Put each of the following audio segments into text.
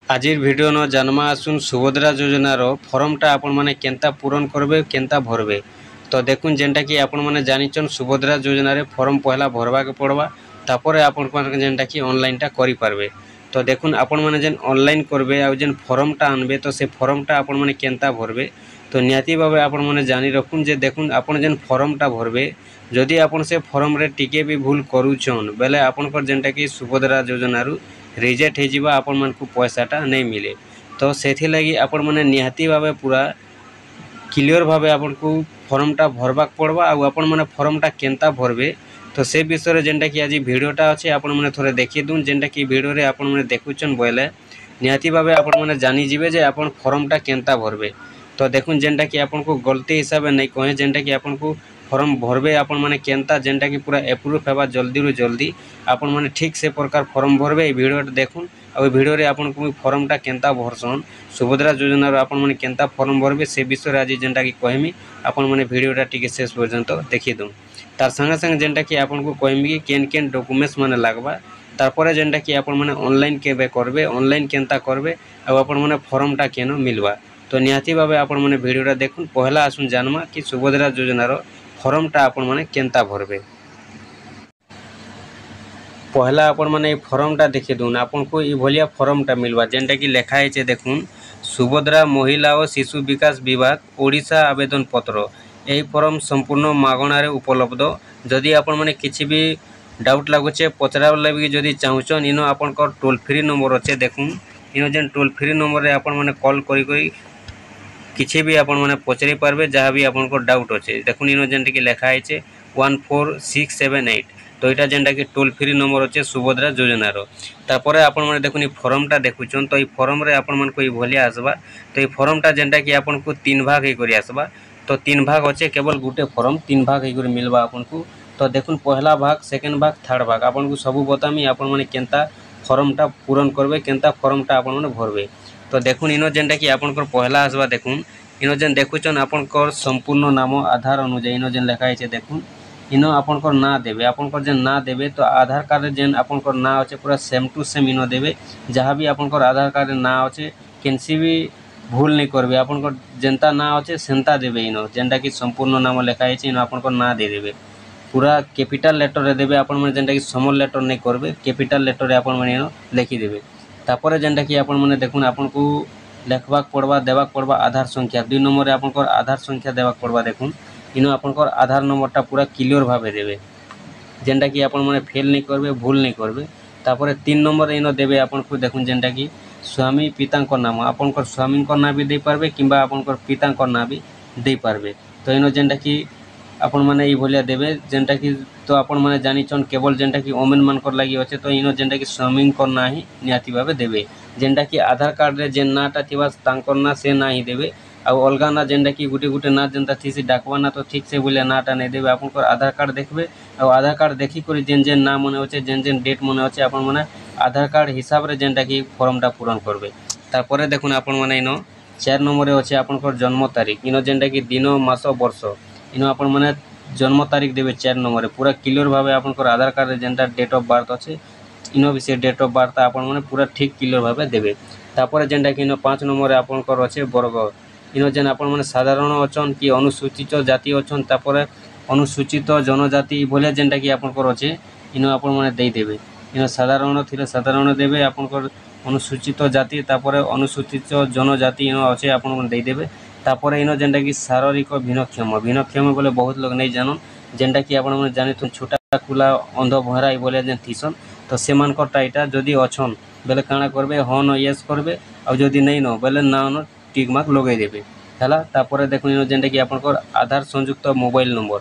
आजिर video न जानमा आसुन सुभद्रा योजनार फॉर्मटा आपण माने केंता पूरण करबे केंता भरबे। तो देखुन जेनटा कि आपण माने जानिचन सुभद्रा योजनार फॉर्म पहला भरवा के पड़वा तापरे आपण माने जेनटा कि ऑनलाइनटा करि पारबे। तो देखुन आपण माने जेन ऑनलाइन करबे आ जेन फॉर्मटा आनबे तो से फॉर्मटा आपण माने केंता भरबे। तो निहाती भावे आपण माने जानि रखुन जे देखुन आपण जेन फॉर्मटा भरबे जदि आपण से फॉर्म रे टिके भी भूल करूछन बेले आपनकर जेनटा कि सुभद्रा योजनारू रिजेक्ट हो आपण मन को पैसाटा नहीं मिले। तो से लगी आपण मैंने निहाती भावे पूरा क्लियर भावे आपण को फॉर्मटा भरवाक पड़वा आ आपण मैंने फॉर्मटा केंता भरबे। तो से विषय जेनटा कि आज भिडियोटा अच्छे आपण मैंने थोड़े देखी दून जेनटा कि भिडियो रे आपण मैंने देखुचन बोले निहाती भावे आपण मैंने जानी जीवे जे आपण फॉर्मटा केंता भरबे। तो देखुन जेनटा कि आपण को गलती हिसाब नहीं कहे जेनटा कि आपण को फॉर्म भरबे आपण माने केंता जेनटा कि पूरा एप्रूव हेबा जल्दी रु जल्दी आपण माने ठीक से प्रकार फॉर्म भरबे। ए वीडियो देखुन आ वीडियो रे आपण को फॉर्मटा केंता भरसन सुभद्रा योजना रो आपण माने केंता फॉर्म भरबे से विषय आज जेनटा कि कहमी आपण माने वीडियोटा टिके शेष पर्यंत देखि दउ। तार संगे संगे जेनटा कि आपण को कहमी कि केन केन डॉक्यूमेंट्स माने लागबा तारपरे जेनटा कि आपण माने ऑनलाइन केबे करबे ऑनलाइन केंता करबे आ आपण माने फॉर्मटा केनो मिलवा। तो निहाती भावे आपण माने वीडियोटा देखुन पहला आसुन जानमा कि सुभद्रा योजना रो फॉर्मटा आपण माने केंता भरबे। पहला आपण माने फॉर्मटा देखि दून आपण को ई भलिया फॉर्मटा मिलवा जेनटा कि लेखा है देखुन सुभद्रा महिला और शिशु विकास विभाग ओडिशा आवेदन पत्र। यही फॉर्म संपूर्ण मागणार उपलब्ध। जदि आपण माने किछि भी डाउट लागुचे पचरा लगे जदि चाहूचन इनो आपण को टोल फ्री नंबर अच्छे देखुन इनो जेन टोल फ्री नंबर रे आपण माने कॉल करी किसी भी आपण माने पचरि पारबे जहाँ भी आपण को डाउट अच्छे देखुन इनो जेनटा कि लेखा है 14678। तो यहाँ जेनटा कि टोल फ्री नंबर अच्छे सुभद्रा योजनार तापरे आपण माने देखुन फॉर्मटा देखुचन। तो ये फॉर्म रे आपण मन को ये भलिया आसबा। तो ये फॉर्मटा जेनटा कि आपण को 3 भाग हे करी आसबा। तो 3 भाग अच्छे केवल गुटे फॉर्म 3 भाग हे करी मिलबा आपण को। तो देखुन पहला भाग सेकेंड भाग थर्ड भाग आपण को सबू बतामी आपण माने केंता फॉर्मटा पूरण करबे केंता फॉर्मटा आपण माने भरबे। तो देखुन इनो जेनटा कि आपण को पहला आसबा देखुन इनो जेन देखुचन आपण को संपूर्ण नाम आधार अनुसार इनो जेन लेखा है देखुन इनो आपण को ना देबे आपण को जेन ना देबे तो आधार कार्ड जेन आपण को ना अच्छे पूरा सेम टू सेम इनो देबे जहाँ भी आपण को आधार कार्ड ना अच्छे केनसी भी भूल नहीं करबे आपण को जेनता ना अच्छे सेंता देबे इनो जेनटा कि संपूर्ण नाम लेखा है इनो आपण को ना दे देबे पूरा कैपिटल लेटर रे देबे आपण माने जेनटा कि स्मॉल लेटर नहीं करबे कैपिटल लेटर रे आपण माने इनो लिखि देबे। तापरे जेनटा कि आपण माने देखुन आपण को लेखबाक पड़वा देवाक पड़वा आधार संख्या 2 नंबर रे आपण को आधार संख्या देवाक पड़वा देखुन इनो आपण को आधार नंबरटा पूरा क्लियर भावे देबे जेनटा कि आपण माने फेल नहीं करबे भूल नहीं करबे। तापरे 3 नंबर इनो देबे आपण को देखुन जेनटा कि स्वामी पिता को नाम आपण को स्वामी को ना भी दे पारबे किंबा आपण को पिता को ना भी दे पारबे। तो इनो जेनटा कि आपण माने ई भलिया देबे जेनटा कि तो आपण माने जानिचन केवल जेनटा कि ओमेन मान कर लागि अछि तो इनो जेनटा कि स्वामी को ना ही नियाती भावे देबे जेनटा कि आधार कार्ड रे जेन नाटा थिबा तांकर ना से ना ही देबे आ अलगा ना जेनटा कि गुटे गुटे ना जेनता थी से डाकवा ना तो ठीक से बोले नाटा नहीं देबे आपण को आधार कार्ड देखबे आ आधार कार्ड देखि करी जेन जेन नाम मने होचे जेन जेन डेट मने होचे आपण माने आधार कार्ड हिसाब रे जेनटा कि फॉर्मटा पूरण करबे। तारपरे देखुन आपण माने इनो 4 नंबर रे होचे आपण को जन्म तारीख इनो जेनटा कि दिन मास वर्ष इनो आपण माने जन्म तारीख देबे 4 नंबर रे पूरा क्लियर भावे आपण को आधार कार्ड रे जेनटा डेट ऑफ बर्थ अच्छे इनो भी से डेट ऑफ बर्थ आपण माने पूरा ठीक क्लियर भावे देबे। तापरे जेनटा कि इनो 5 नंबर रे आपण को अच्छे वर्ग इनो जेन आपण माने साधारण अछन कि अनुसूचित जाति अछन तापरे अनुसूचित जनजाति बोले जेनटा कि आपण को अच्छे इनो आपण माने दे देबे इनो साधारण थिले साधारण देबे आपण को अनुसूचित जाति तापरे अनुसूचित जनजाति इनो अच्छे आपण को दे देबे। तापरे इनो जेनटा कि शारीरिक भिन्नक्षम बोले बहुत लोग नहीं जानन जेनटा कि आपण माने जानि छोटा खुला अंध भराई बोले जेन थिसन तो सेमान को टाइटा जदि अछन बेले काना करबे हाँ न यस करबे आ जदि नहीं न बेले ना न टिक मार्क लगे देबे हैला। तापरे देखुन इनो जेनटा कि आपण को आधार संयुक्त मोबाइल नंबर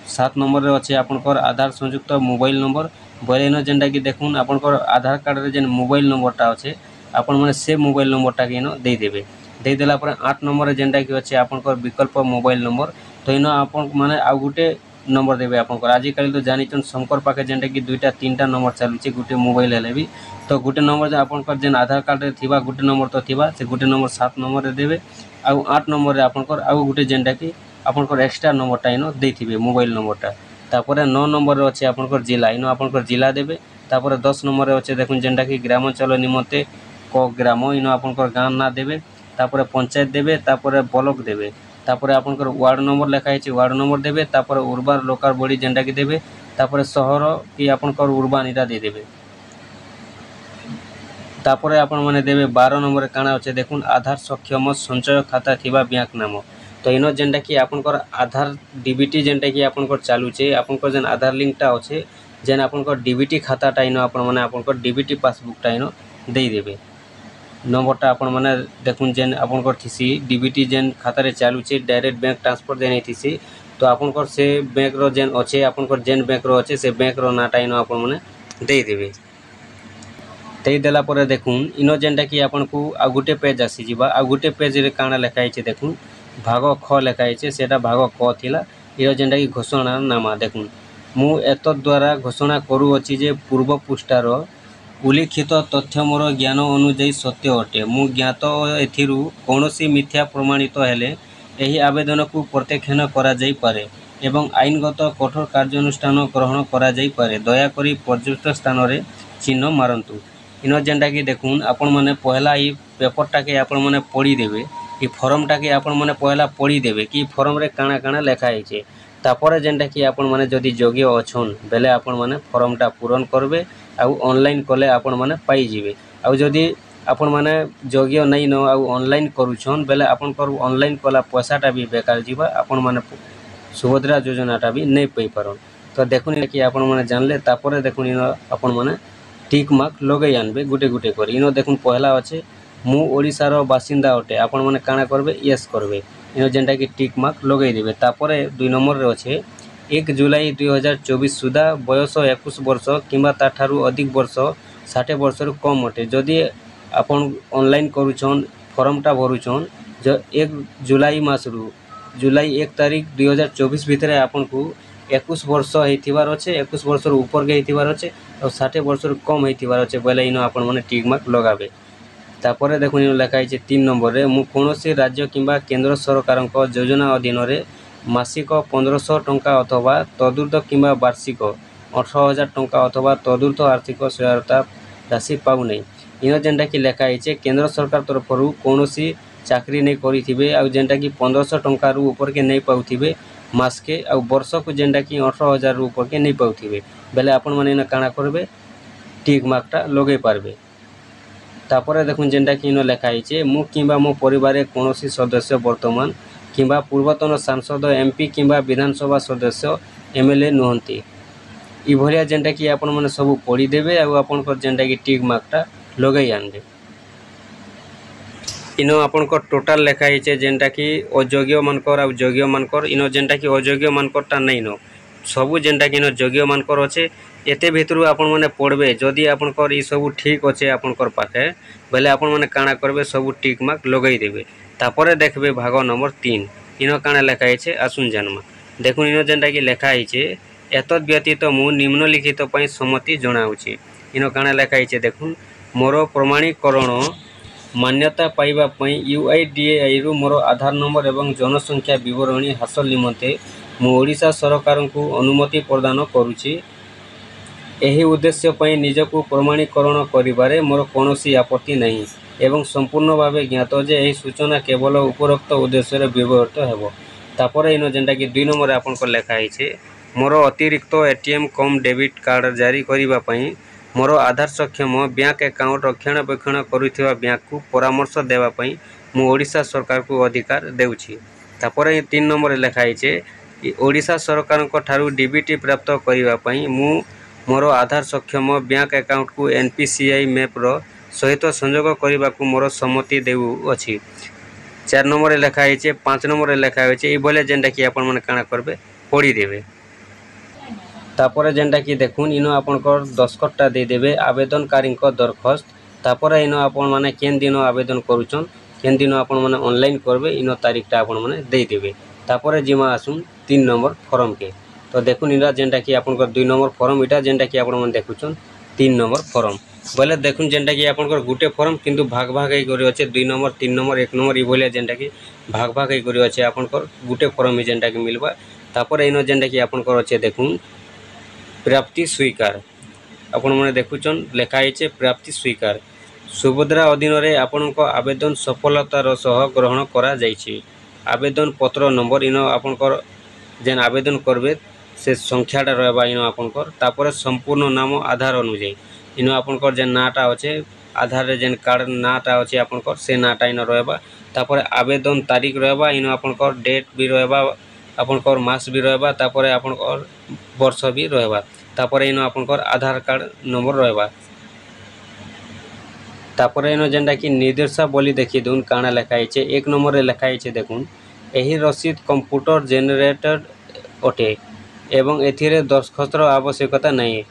7 नंबर रे अच्छे आपण को आधार संयुक्त मोबाइल नंबर बोले इनो जेनटा कि देखुन आपण को आधार कार्ड रे जेन मोबाइल नंबरटा अच्छे आपण माने से मोबाइल नंबरटा के इनो दे देबे दे देला पर 8 नंबर रे जेनटा कि अच्छे आपण को विकल्प मोबाइल नंबर तो इनो आपण माने आ गुटे नंबर देबे आपण को आजिकल तो जानिचन शंकर पाके जेनटा कि 2टा 3टा नंबर चलुचे गुटे मोबाइल हेले भी तो गुटे नंबर आपण को जेन आधार कार्ड रे थिबा गुटे नंबर तो थिबा से गुटे नंबर 7 नंबर रे देबे आ 8 नंबर रे आपण को आ गुटे जेनटा कि आपण को एक्स्ट्रा नंबरटा इनो देथिबे मोबाइल नंबरटा। तापरे 9 नंबर रे अछि आपण को जिला इनो आपण को जिला देबे। तापरे 10 नंबर रे अछि देखुन जेनटा कि ग्रामांचल निमंते क ग्राम इन आपनकर गाँ ना देबे तापर पंचायत देबे तापर ब्लॉक देबे तापर आपनकर वार्ड नंबर लिखा है वार्ड नंबर देबे तापर उर्बान लोकल बॉडी जेनटा कि देबे तापर सहर कि आपनकर उर्बान इटा दे देबे तापर आपण माने देबे 12 नंबर काना अच्छे देखुन आधार सक्षम संचय खाता थिबा बैंक नाम तो इन जेनटा कि आपनकर आधार डीबीटी जेनटा कि आपनकर चालू छे आपनकर जेन आधार लिंकटा अच्छे जेन आपनकर डीबीटी खाताटा इन आपण माने आपनकर डीबीटी पासबुकटा इन दे देबे नंबरटा आपण माने देखुन जेन आपनकर थिसी डीबीटी जेन खाता रे चालू छे डायरेक्ट बैंक ट्रांसफर देने थिसी तो आपनकर से बैंक रो जेन अच्छे आपनकर जेन बैंक रो अच्छे से बैंक रो नाटा इन आपण माने दे देबे दे देला पर देखुन इन जेनटा कि आपन को आ गुटे पेज आसी जिबा आ गुटे पेज रे काना लिखा है देखुन भाग ख लिखा है सेटा भाग क थिला ये जेनटा कि घोषणा नामा देखुन मु एत द्वारा घोषणा करू अछि जे पूर्व पृष्ठार उल्लिखित तथ्य मोर ज्ञान अनुଯାयी सत्य अटे मु ज्ञात एथिरु कोनोसी मिथ्या प्रमाणित हेले एही आवेदन को प्रत्याख्यान करा जाई पारे एवं आईनगत कठोर कार्यानुष्ठान ग्रहण करा जाई पारे दया करी पर्याप्त स्थान रे चिन्ह मारंतु इन जेनटा कि देखुन आपण माने पहला ई पेपरटा के आपण माने पढ़ी देबे ई फॉर्मटा के आपण माने पहला पढ़ी देबे कि फॉर्म रे काना काना लिखा है तापर जेनटा कि आपण माने जदि योग्य अछन बेले आपण माने फॉर्मटा पूरण करबे आउ ऑनलाइन कले आपण माने पाई जिवे आउ जदि आपण माने योग्य नहीं न आउ ऑनलाइन करूछन बेले आपण कर ऑनलाइन कला पैसाटा भी बेकार जिबा आपण माने सुभद्रा योजनाटा भी नहीं पाई पारन तो देखुन कि आपण माने जानले तापर देखुन इन आपण माने टिक मार्क लगे आनबे गुटे गुटे कर इन देखुन पहला अच्छे मु ओडिशार बासिंदा अटे आपण माने काना करबे यस करबे इन जेनटा कि टिक मार्क लगे देबे तापर 2 नंबर रे अच्छे 1 जुलाई 2024 सुधा बयस 21 वर्ष किंबा ताठारु अधिक वर्ष 60 वर्ष रु कम अटे जदि आपण ऑनलाइन करूछन फॉर्मटा भरूछन जो 1 जुलाई मासरु जुलाई 1 तारीख 2024 भितर आपण को 21 वर्ष हेतिबार अच्छे 21 वर्ष रु ऊपर के हेतिबार अच्छे और 60 वर्ष रु कम हेतिबार अच्छे बोले इन आपण माने टिक मार्क लगाबे तापर देखुन लिखा है 3 नंबर रे मु कोनोसी राज्य किंबा केंद्र सरकार योजना अधीन रे मासिक 1500 टंका अथवा तदुर्ध किंबा वार्षिक 18,000 टंका अथवा तदुर्ध आर्थिक सहायता राशि पाऊ नहीं इन जेनटा कि लिखा है केंद्र सरकार तरफ कोनोसी चाकरी नहीं करिथिबे आ जेनटा कि 1500 टंका रु ऊपर के नहीं पाउथिबे मास के आ वर्ष को जेनटा कि 18,000 रु ऊपर के नहीं पाउथिबे बेले आपण माने काना करबे टिक मार्कटा लगे पारबे तापर देखुन जेनटा कि इन लिखा है मु किंबा मो परिवार कोनोसी सदस्य वर्तमान किंबा पूर्वतन सांसद एमपी किंबा विधानसभा सदस्य एमएलए नुहंती ई भलिया जेनटा कि आपण माने सब पढ़ी देबे आ आपण को जेनटा कि टिक मार्कटा लगे आनबे इन आपण को टोटल लिखा है जेनटा कि अयोग्य मानकर आ योग्य मानकर इन जेनटा कि अयोग्य मानकरटा नहीं न सब जेनटा कि इन योग्य मानकर अच्छे एते भितरु आपण माने पढ़बे जदि आपनकर ई सब ठीक अच्छे आपनकर पाखे बेले आपण माने काना करबे सब टिक मार्क लगई देबे तापर देखबे भाग नंबर 3 इन काना लिखा है आसुन जन्म देखुन इन जेनटा कि लिखा है एतद व्यतीत मु निम्नलिखित पई सम्मति जणाउछि इन काना लिखा है देखुन मोर प्रमाणीकरण मान्यता पाइबा पई यूआईडीएआई रु मोर आधार नंबर एवं जनसंख्या विवरणी हासिल निमंते मु ओडिशा सरकार को अनुमति प्रदान करूछि एही उद्देश्य पई निजको प्रमाणीकरण करिबारे मोर कोनोसी आपत्ति नहीं एवं संपूर्ण भावे ज्ञात जे एही सूचना केवल उपरोक्त उद्देश्य रे व्यवहृत हेबो तापर इन जेनटा कि 2 नंबर आपन को लिखा है मोर अतिरिक्त एटीएम कम डेबिट कार्ड जारी करिबा पई मोर आधार सक्षम बैंक अकाउंट रक्षणाबेक्षण करुथिबा बैंक को परामर्श देबा पई मु ओडिशा सरकार को अधिकार देउछि तापर 3 नंबर लिखा है ओडिशा सरकार को ठारू डीबीटी प्राप्त करिबा पई मु मोर आधार सक्षम बैंक अकाउंट को एनपीसीआई मैप रो सहित संयोग करने को मोर सम्मति देउ अछि 4 नंबर लिखा है 5 नंबर लिखा है ये बोले जेनटा कि आपण माने काना करबे पढ़ी देबे तापर जेनटा कि देखुन इन आपनकर दस्खतटा दे देबे आवेदनकारी दरखास्त तापर इन आपण माने केन दिन आवेदन करूछन केन दिन आपण माने ऑनलाइन करबे इन तारीखटा आपण माने दे देबे तापर जिमा आसुन 3 नंबर फॉर्म के तो देखुन इरा जेनटा कि आपनकर 2 नंबर फॉर्म इटा जेनटा कि आपण माने देखुछन 3 नंबर फॉर्म बोले देखुन जेनटा कि आपनकर गुटे फॉर्म किंतु भाग भाग हे करि अछि 2 नंबर 3 नंबर 1 नंबर ई बोले जेनटा कि भाग भाग हे करि अछि आपनकर गुटे फॉर्म ही जेनटा कि मिलबा तापर इन जेनटा कि आपनकर अछि देखुन प्राप्ति स्वीकार आपण माने देखुछन लिखा है प्राप्ति स्वीकार सुभद्रा अधीन रे आपणको आवेदन सफलतार सह ग्रहण करा जाइछि। आवेदन पत्र नंबर इन आपणकर जेन आवेदन करबे से संख्याटा रहबा इन आपणकर तापर संपूर्ण नाम आधार अनुଯାयी इन आपणकर जेन नाटा अच्छे आधार रे जेन कार्ड नाटा अच्छे आपणकर से नाटा इन रहबा तापर आवेदन तारीख रहबा इन आपणकर डेट भी रहबा आपणकर मास भी रहबा तापर आपणकर वर्ष भी रहबा तापर इन आपणकर आधार कार्ड नंबर रहबा तापर इन जेनटा कि निर्देशावली देखि दुन काना लिखाई छे। एक नंबर रे लिखाई छे देखुन एही रसीद कंप्यूटर जेनरेटेड अटे एवं एथिरे दस्खतर आवश्यकता नहीं।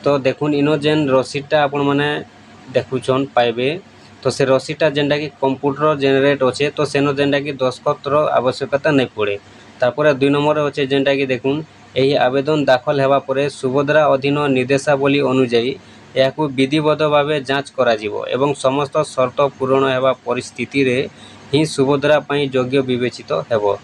तो देखुन इनो जेन रसीदटा आपण माने देखुछन पाइबे तो से रसीदटा जेनटा कि कंप्यूटर जेनरेट अच्छे तो सेनो जेनटा कि दस्खतर आवश्यकता नहीं पड़े। तापर 2 नंबर अच्छे जेनटा कि देखुन एही आवेदन दाखल हेबा परे सुभद्रा अधीन निर्देशावली अनुଯାयी याकू विधिबद्ध भाव जांच करा जिवो एवं समस्त शर्त पूरण हेबा परिस्थिति रे ही सुभद्रा पई योग्य विवेचित हेबो।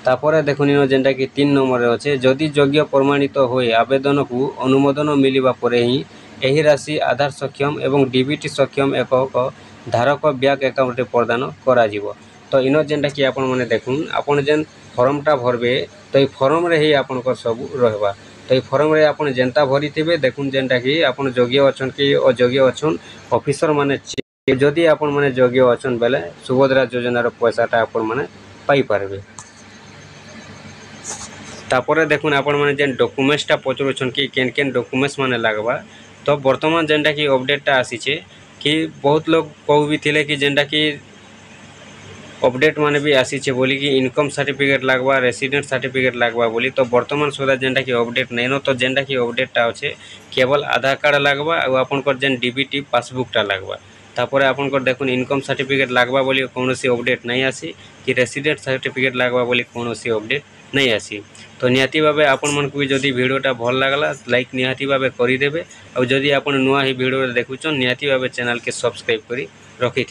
तापर देखुन इन जेनटा कि 3 नंबर अच्छे जदि योग्य प्रमाणित होए आवेदन को अनुमोदन मिलिबा परे ही एही राशि आधार सक्षम एवं डीबीटी सक्षम एकक धारक बैंक अकाउंट प्रदान करा जिवो। तो इन जेनटा कि आपण माने देखुन आपण जेन फॉर्मटा भरबे तो ई फॉर्म रे ही आपनकर सब रहबा। तो ई फॉर्म रे आपण जेनता भरी थिबे देखुन जेनटा कि आपण योग्य अछन कि अयोग्य अछन ऑफिसर माने जदि आपण माने योग्य अछन बेले सुभद्रा योजना रो पैसाटा आपण माने पाई पारबे। तापर देखुन आपण माने जेन डॉक्यूमेंट्सटा पचरुछन कि केन केन डॉक्यूमेंट्स माने लागबा तो वर्तमान जेनटा कि अपडेटटा आसीचे कि बहुत लोग कहू भी थिले कि जेनटा कि अपडेट माने भी आसीचे बोली कि इनकम सर्टिफिकेट लागबा रेसिडेंट सर्टिफिकेट लागबा बोली। तो वर्तमान सुधा जेनटा कि अपडेट नहीं नो तो जेनटा कि अपडेटटा अच्छे केवल आधार कार्ड लागबा और आपनकर जेन डीबीटी पासबुकटा लागबा। तापर आपनकर देखुन इनकम सर्टिफिकेट लागबा बोली कोनोसी अपडेट नहीं आसी कि रेसिडेंट सर्टिफिकेट लागबा बोली कोनोसी अपडेट नहीं आसी। तो निहाती भावे आपण मन को जदि वीडियोटा भल लागला लाइक निहाती भावे करि देबे और जदि आपण नुआ ही वीडियो देखुछन निहाती भावे चैनल के सब्सक्राइब करी रखि।